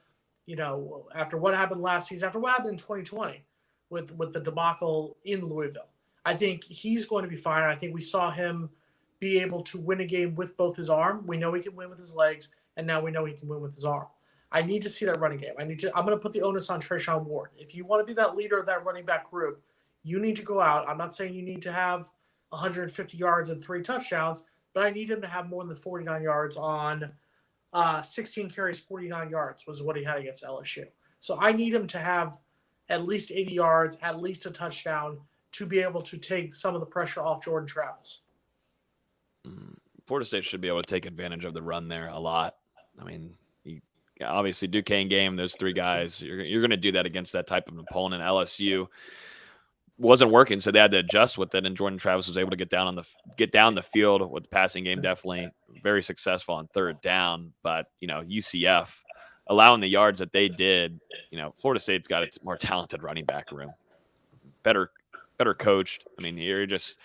after what happened last season, after what happened in 2020 with the debacle in Louisville, I think he's going to be fine. I think we saw him be able to win a game with both his arm. We know he can win with his legs, and now we know he can win with his arm. I need to see that running game. I'm going to put the onus on Trayshawn Ward. If you want to be that leader of that running back group, you need to go out. I'm not saying you need to have 150 yards and 3 touchdowns, but I need him to have more than 49 yards on 16 carries, 49 yards was what he had against LSU. So I need him to have at least 80 yards, at least a touchdown, to be able to take some of the pressure off Jordan Travis. Florida State should be able to take advantage of the run there a lot. I mean, obviously Duquesne game, those 3 guys, you're going to do that against that type of opponent. LSU wasn't working, so they had to adjust with it, and Jordan Travis was able to get down the field with the passing game. Definitely very successful on third down, but UCF allowing the yards that they did. Florida State's got its more talented running back room, better coached. I mean, you're just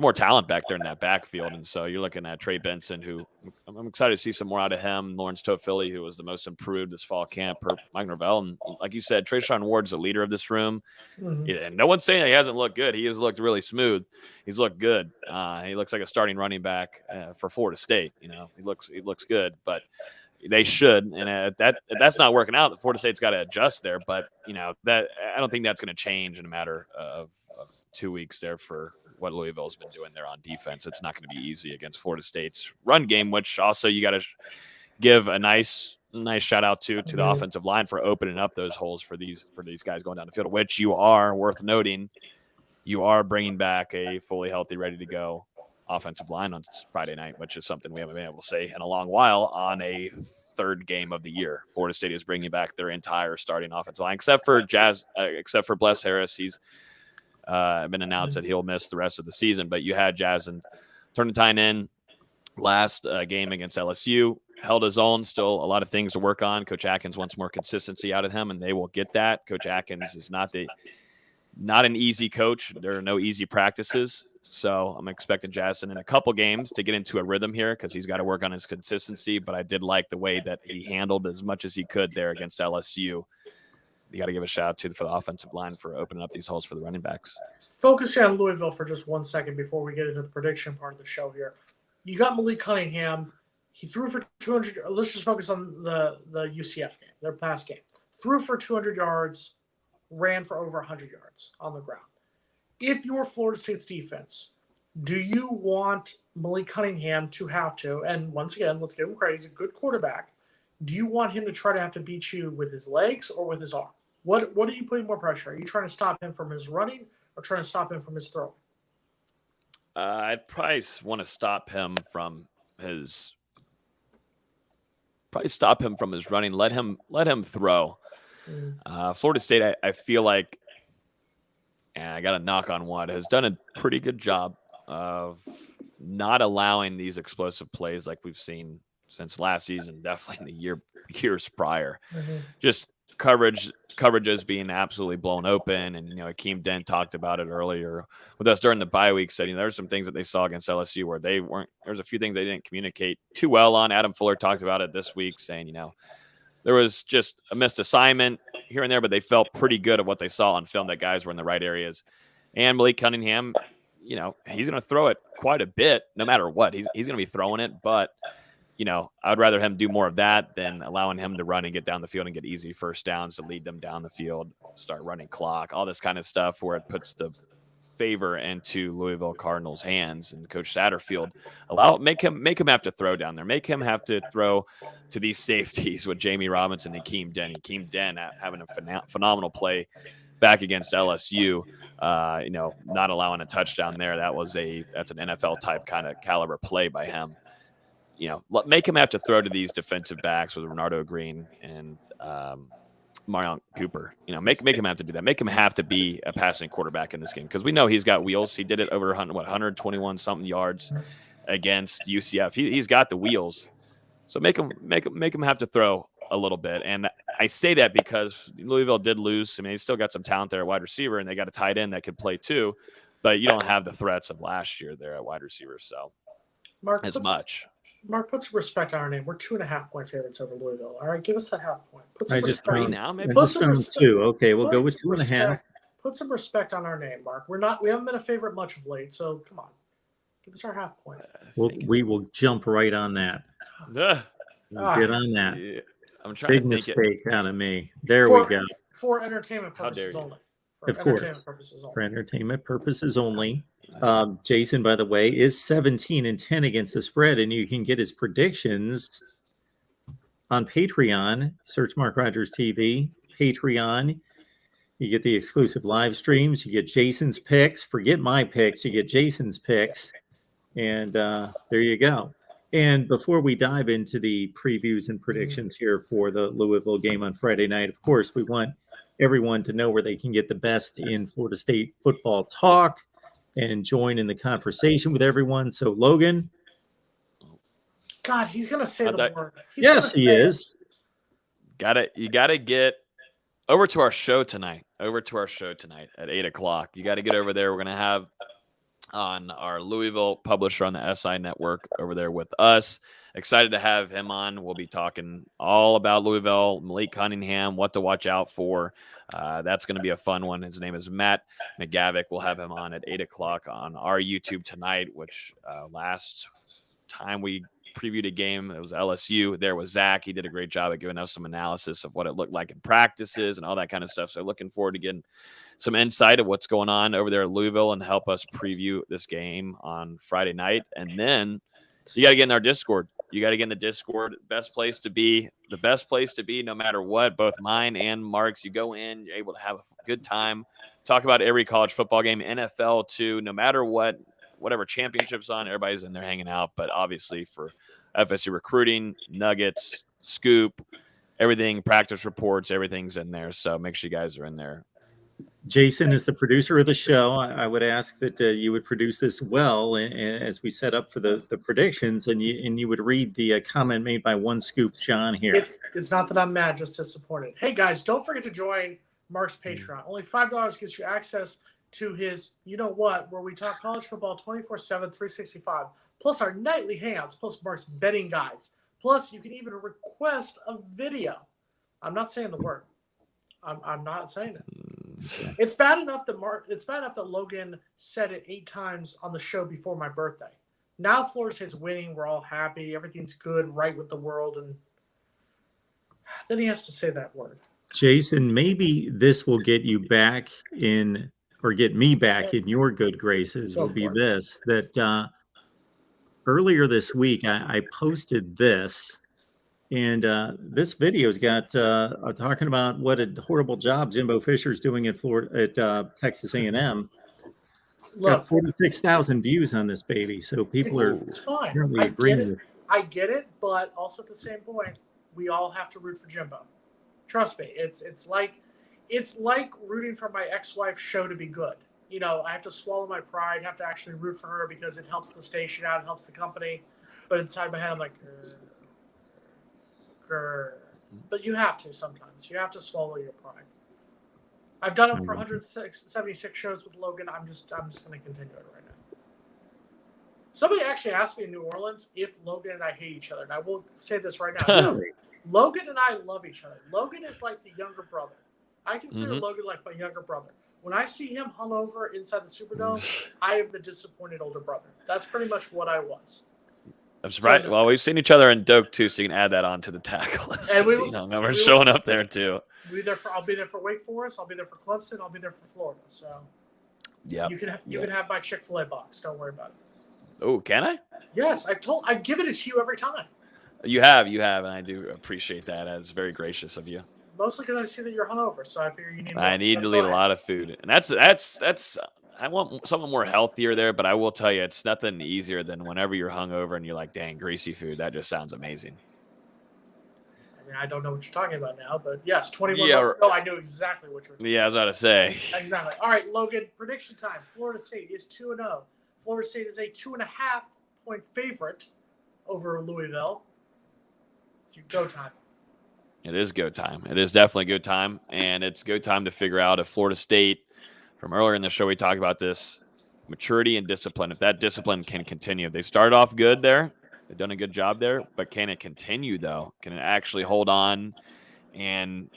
more talent back there in that backfield, and so you're looking at Trey Benson, who I'm excited to see some more out of him. Lawrence Toafili, who was the most improved this fall camp per Mike Norvell, and like you said, Trayshawn Ward's the leader of this room. Mm-hmm. And no one's saying he hasn't looked good. He has looked really smooth. He's looked good. He looks like a starting running back for Florida State. He looks good, but they should, and that's not working out. Florida State's got to adjust there, but that I don't think that's going to change in a matter of 2 weeks there for what Louisville's been doing there on defense. It's not going to be easy against Florida State's run game, which also you got to give a nice shout out to the offensive line for opening up those holes for these guys going down the field, which you are, worth noting, you are bringing back a fully healthy, ready to go offensive line on Friday night, which is something we haven't been able to say in a long while on a third game of the year. Florida State is bringing back their entire starting offensive line, except for Bless Harris. He's been announced that he'll miss the rest of the season, but you had Jazz and Turntine in last game against LSU. held his own. Still a lot of things to work on. Coach Atkins wants more consistency out of him, and they will get that. Coach Atkins is not an easy coach. There are no easy practices. So I'm expecting Jackson in a couple games to get into a rhythm here because he's got to work on his consistency. But I did like the way that he handled as much as he could there against LSU. You got to give a shout out for the offensive line for opening up these holes for the running backs. Focusing on Louisville for just 1 second before we get into the prediction part of the show here. You got Malik Cunningham. He threw for 200. Let's just focus on the UCF game, their past game. Threw for 200 yards, ran for over 100 yards on the ground. If you're Florida State's defense, do you want Malik Cunningham to have to, and once again, let's give him credit, he's a good quarterback. Do you want him to try to have to beat you with his legs or with his arm? What are you putting more pressure? Are you trying to stop him from his running or trying to stop him from his throwing? I'd probably want to stop him from his running. Let him throw. Florida State, I feel like, and I got to knock on wood, has done a pretty good job of not allowing these explosive plays like we've seen since last season, definitely in the years prior. Just coverages being absolutely blown open. And, Akeem Dent talked about it earlier with us during the bye week, said, there's some things that they saw against LSU where there's a few things they didn't communicate too well on. Adam Fuller talked about it this week, saying, there was just a missed assignment here and there, but they felt pretty good at what they saw on film, that guys were in the right areas. And Malik Cunningham, he's going to throw it quite a bit no matter what. He's going to be throwing it, but I'd rather him do more of that than allowing him to run and get down the field and get easy first downs to lead them down the field, start running clock, all this kind of stuff where it puts the favor into Louisville Cardinals' hands. And Coach Satterfield make him have to throw down there, make him have to throw to these safeties with Jamie Robinson and Akeem Dent. Akeem Dent having a phenomenal play back against LSU, not allowing a touchdown there. That's an NFL type kind of caliber play by him. Make him have to throw to these defensive backs with Renardo Green and Marion Cooper. Make him have to do that. Make him have to be a passing quarterback in this game because we know he's got wheels. He did it over 121 something yards against UCF. He's got the wheels. So make him have to throw a little bit. And I say that because Louisville did lose. I mean, he's still got some talent there at wide receiver, and they got a tight end that could play too. But you don't have the threats of last year there at wide receiver. So Mark, as much. Mark, put some respect on our name. We're 2.5-point favorites over Louisville. All right, give us that half point. Put I some just respect. Three now, maybe. Put some two. Okay, we'll go with some 2.5. respect. Put some respect on our name, Mark. We haven't been a favorite much of late, so come on, give us our half point. We will jump right on that. Get on that. Yeah. I'm trying Big to think mistake out of me. There we go. For entertainment purposes only. For Of course. entertainment purposes only. For entertainment purposes only. Jason, by the way, is 17-10 against the spread, and you can get his predictions on Patreon. Search MarkRogersTV, Patreon. You get the exclusive live streams. You get Jason's picks. Forget my picks. You get Jason's picks. And there you go. And before we dive into the previews and predictions here for the Louisville game on Friday night, of course, we want everyone to know where they can get the best in Florida State football talk and join in the conversation with everyone. So, Logan. God, he's going to say the word. Yes, he is. You got to get over to our show tonight. At 8:00. You got to get over there. We're going to have on our Louisville publisher on the SI network over there with us. Excited to have him on. We'll be talking all about Louisville, Malik Cunningham, what to watch out for. That's going to be a fun one. His name is Matt McGavick. We'll have him on at 8:00 on our YouTube tonight, which last time we previewed a game, it was LSU. There was Zach. He did a great job at giving us some analysis of what it looked like in practices and all that kind of stuff. So looking forward to getting some insight of what's going on over there at Louisville and help us preview this game on Friday night. And then you got to get in our Discord. You got to get in the Discord. The best place to be no matter what, both mine and Mark's. You go in, you're able to have a good time, talk about every college football game, NFL too, no matter what, whatever championship's on, everybody's in there hanging out. But obviously for FSU recruiting, Nuggets, Scoop, everything, practice reports, everything's in there. So make sure you guys are in there Jason is the producer of the show. I would ask that you would produce this well as we set up for the predictions, and you would read the comment made by One Scoop John here. It's not that I'm mad, just disappointed. Hey guys, don't forget to join Mark's Patreon. Only $5 gets you access to his, you know what, where we talk college football 24/7, 365, plus our nightly hangouts, plus Mark's betting guides, plus you can even request a video. I'm not saying the word. I'm not saying it. It's bad enough that Logan said it 8 times on the show before my birthday. Now Florida State's winning. We're all happy. Everything's good, right with the world. And then he has to say that word. Jason, maybe this will get you back in, or get me back in your good graces, will be this, that earlier this week, I posted this. And this video's got talking about what a horrible job Jimbo Fisher's doing at Texas A&M. Got 46,000 views on this baby, so people it's fine. I get it, but also at the same point, we all have to root for Jimbo. Trust me, it's like rooting for my ex-wife's show to be good. You know, I have to swallow my pride, have to actually root for her because it helps the station out, it helps the company. But inside my head, I'm like. But you have to sometimes. You have to swallow your pride. I've done it for 176 shows with Logan. I'm just going to continue it right now. Somebody actually asked me in New Orleans if Logan and I hate each other, and I will say this right now. No, Logan and I love each other. Logan is like the younger brother. I consider Logan like my younger brother. When I see him hungover inside the Superdome, I am the disappointed older brother. That's pretty much what I was. That's right. Well, we've seen each other in Doak too, so you can add that on to the tackle list. And we're showing up there too. I'll be there for Wake Forest. I'll be there for Clemson. I'll be there for Florida. So yeah, you can have my Chick-fil-A box. Don't worry about it. Oh, can I? Yes, I give it to you every time. You have, and I do appreciate that. That's very gracious of you. Mostly because I see that you're hungover, so I figure you need. I need to eat a lot of food, and that's. I want something more healthier there, but I will tell you, it's nothing easier than whenever you're hungover and you're like, dang, greasy food. That just sounds amazing. I mean, I don't know what you're talking about now, but yes, 21 months ago, I knew exactly what you were talking about. Yeah, I was about to say. Exactly. All right, Logan, prediction time. Florida State is 2-0. Florida State is a 2.5-point favorite over Louisville. It's go time. It is go time. It is definitely go time, and it's go time to figure out if Florida State, from earlier in the show, we talked about this, maturity and discipline. If that discipline can continue. They started off good there. They've done a good job there. But can it continue, though? Can it actually hold on and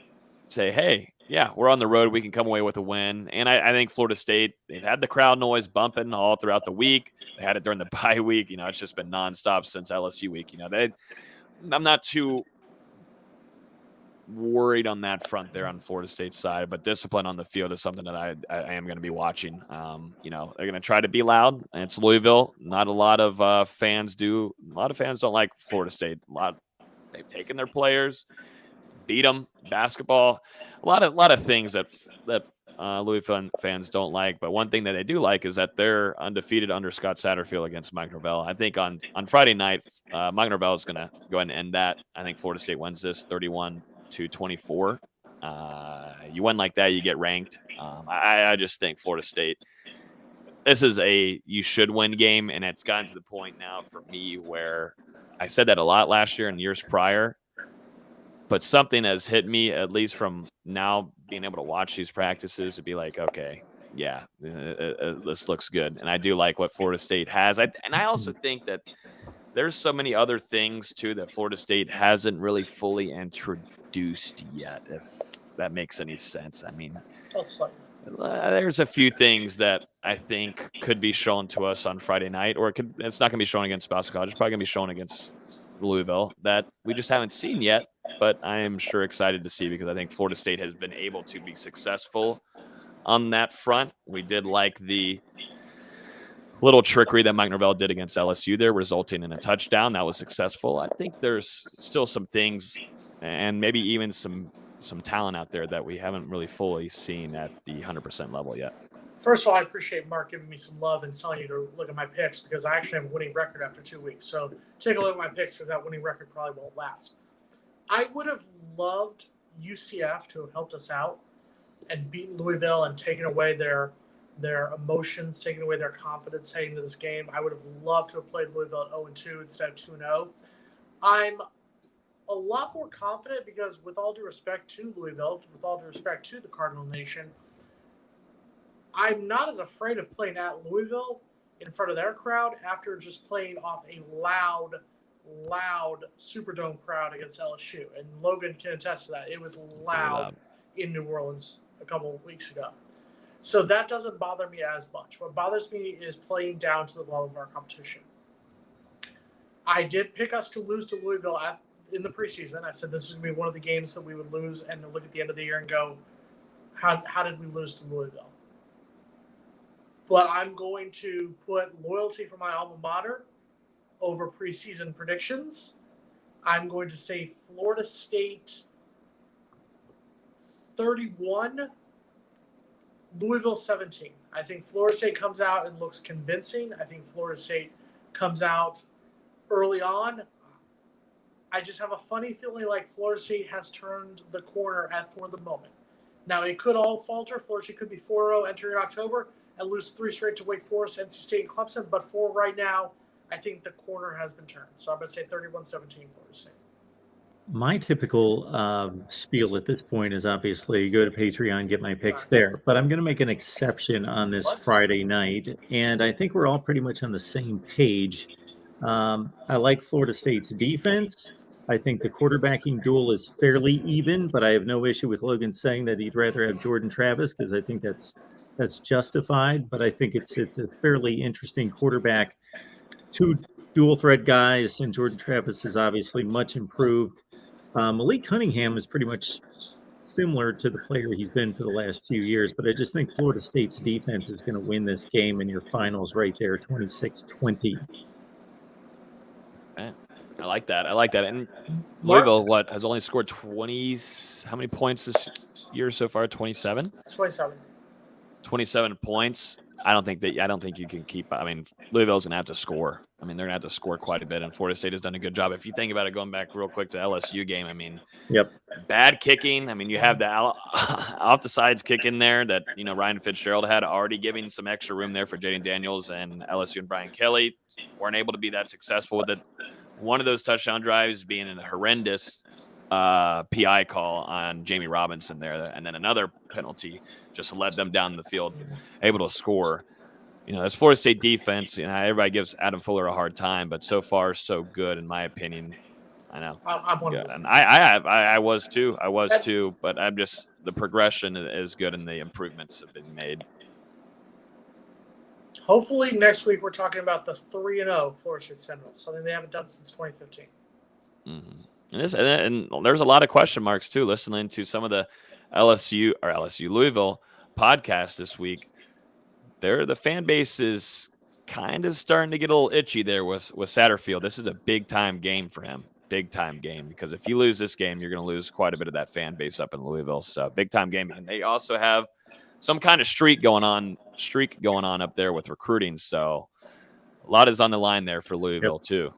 say, hey, yeah, we're on the road. We can come away with a win. And I think Florida State, they've had the crowd noise bumping all throughout the week. They had it during the bye week. You know, it's just been nonstop since LSU week. You know, I'm not too worried on that front there on Florida State's side, but discipline on the field is something that I am going to be watching. You know, they're going to try to be loud, and it's Louisville. Not a lot of fans do. A lot of fans don't like Florida State. They've taken their players, beat them, basketball, a lot of things that Louisville fans don't like. But one thing that they do like is that they're undefeated under Scott Satterfield against Mike Norvell. I think on Friday night, Mike Norvell is going to go ahead and end that. I think Florida State wins this 31-24. You win like that, you get ranked. I just think Florida State, this is a you should win game, and it's gotten to the point now for me where I said that a lot last year and years prior, but something has hit me, at least from now being able to watch these practices, to be like, okay, yeah, this looks good. And I do like what Florida State has. And I also think that there's so many other things, too, that Florida State hasn't really fully introduced yet, if that makes any sense. I mean, there's a few things that I think could be shown to us on Friday night, or it's not going to be shown against Boston College. It's probably going to be shown against Louisville that we just haven't seen yet, but I am sure excited to see because I think Florida State has been able to be successful on that front. We did like the little trickery that Mike Norvell did against LSU there, resulting in a touchdown. That was successful. I think there's still some things and maybe even some talent out there that we haven't really fully seen at the 100% level yet. First of all, I appreciate Mark giving me some love and telling you to look at my picks because I actually have a winning record after 2 weeks. So take a look at my picks because that winning record probably won't last. I would have loved UCF to have helped us out and beaten Louisville and taken away their emotions, taking away their confidence heading into this game. I would have loved to have played Louisville at 0-2 instead of 2-0. I'm a lot more confident because, with all due respect to Louisville, with all due respect to the Cardinal Nation, I'm not as afraid of playing at Louisville in front of their crowd after just playing off a loud Superdome crowd against LSU. And Logan can attest to that. It was loud in New Orleans a couple of weeks ago. So that doesn't bother me as much. What bothers me is playing down to the level of our competition. I did pick us to lose to Louisville in the preseason. I said this is going to be one of the games that we would lose and look at the end of the year and go, how did we lose to Louisville? But I'm going to put loyalty for my alma mater over preseason predictions. I'm going to say Florida State 31, Louisville 17. I think Florida State comes out and looks convincing. I think Florida State comes out early on. I just have a funny feeling like Florida State has turned the corner for the moment. Now, it could all falter. Florida State could be 4-0 entering October and lose 3 straight to Wake Forest, NC State, and Clemson. But for right now, I think the corner has been turned. So I'm going to say 31-17 Florida State. My typical spiel at this point is obviously go to Patreon, get my picks there. But I'm going to make an exception on this Friday night. And I think we're all pretty much on the same page. I like Florida State's defense. I think the quarterbacking duel is fairly even, but I have no issue with Logan saying that he'd rather have Jordan Travis because I think that's justified. But I think it's a fairly interesting quarterback. 2 dual threat guys, and Jordan Travis is obviously much improved. Malik Cunningham is pretty much similar to the player he's been for the last few years, but I just think Florida State's defense is going to win this game, and your finals right there, 26-20. I like that. And Louisville, has only scored 20? How many points this year so far? 27. 27 points. I don't think you can keep. I mean, Louisville's gonna have to score. I mean, they're gonna have to score quite a bit, and Florida State has done a good job. If you think about it, going back real quick to LSU game, I mean, bad kicking. I mean, you have the off the sides kick in there that Ryan Fitzgerald had, already giving some extra room there for Jaden Daniels, and LSU and Brian Kelly weren't able to be that successful with it. One of those touchdown drives being a horrendous PI call on Jamie Robinson there, and then another penalty just led them down the field, able to score. This Florida State defense, everybody gives Adam Fuller a hard time, but so far so good in my opinion. I know. I'm one of those. And I was too, but I'm just, the progression is good and the improvements have been made. Hopefully next week we're talking about the 3-0 Florida State Seminoles, something they haven't done since 2015. Mm-hmm. And there's a lot of question marks too. Listening to some of the LSU Louisville podcast this week, the fan base is kind of starting to get a little itchy there with Satterfield. This is a big time game for him. Big time game, because if you lose this game, you're going to lose quite a bit of that fan base up in Louisville. So big time game, and they also have some kind of streak going on up there with recruiting. So a lot is on the line there for Louisville too.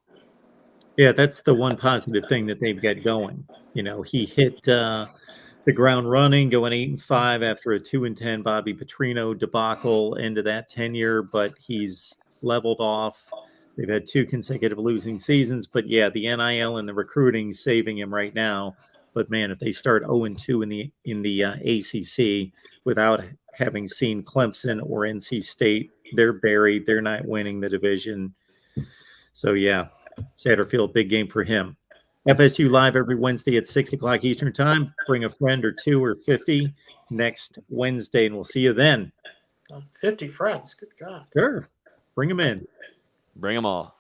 Yeah, that's the one positive thing that they've got going. He hit the ground running, going 8-5 after a 2-10 Bobby Petrino debacle into that tenure, but he's leveled off. They've had 2 consecutive losing seasons, but yeah, the NIL and the recruiting saving him right now. But man, if they start 0-2 in the ACC without having seen Clemson or NC State, they're buried. They're not winning the division. So yeah, Satterfield, big game for him. FSU Live every Wednesday at 6 o'clock Eastern Time. Bring a friend or 2 or 50 next Wednesday, and we'll see you then. 50 friends. Good God. Sure. Bring them in. Bring them all.